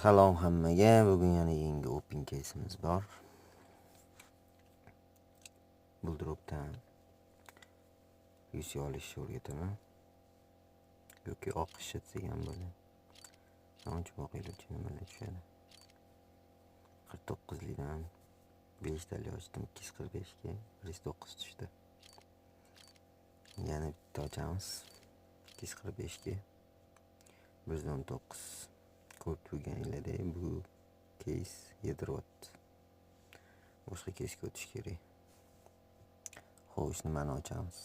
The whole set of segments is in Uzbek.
Salom hammaga. Bugun yana yangi open case'imiz bor. Buldropdan UC olishni o'rgataman. Yoki oqishni degan bo'ladi. Ancha voqealarcha nimalar tushadi. 49 lidan 5 tali ochdim, 245 ga 109 tushdi. Yana bitta ochamiz. 245 ga 119. Ko'p turganinglarda bu case yediryapti. Boshqa case'ga o'tish kerak. Xo'sh, nimani ochamiz?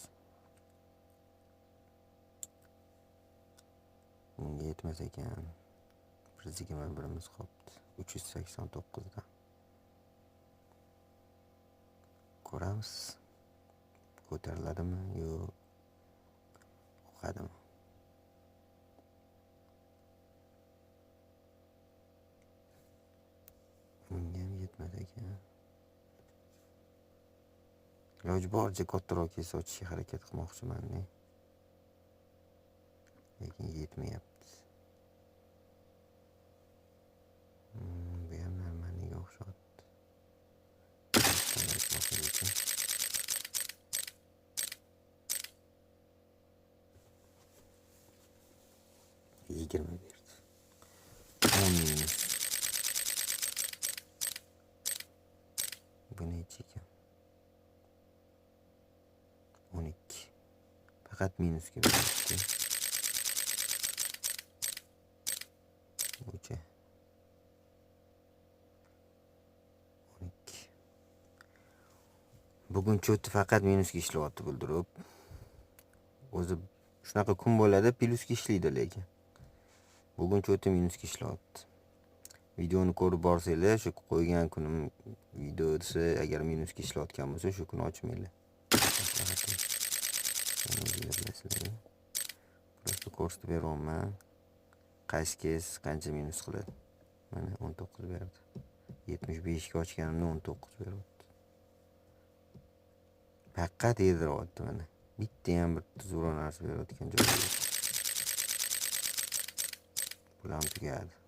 Bunga yetmas ekan. 121 qolibdi. 389 dan. Ko'ramiz. Ko'tariladimi yo oqadimi? Bunga yetmas ekan. Iloji boricha kattaroq kes ochishga harakat qilmoqchiman. Lekin yetmayapti. Bu ham normaliga o'xshatdi. 20 berdi. 10 minus. Bu necha ekan? 12. Faqat minusga berdi. Bo'cha 12. Bugun cho'ti faqat minusga ishlayapti bildirib. O'zi shunaqa kun bo'ladi, plusga ishlaydi lekin. Bugun cho'ti minusga ishlayapti. Videoni ko'rib borsanglar, shu qo'ygan kunim videosi agar minusga ishlayotgan bo'lsa, shu kuni ochmanglar. Просто ko'rsatib beryapman. Qaysi kes qancha minus qiladi. Mana 19 berdi. 75 ga ochganimda 19 beryapti. Faqat yediryapti mana. Bitta ham bir zo'r narsa berayotgan joyi yo'q. Bular tugadi.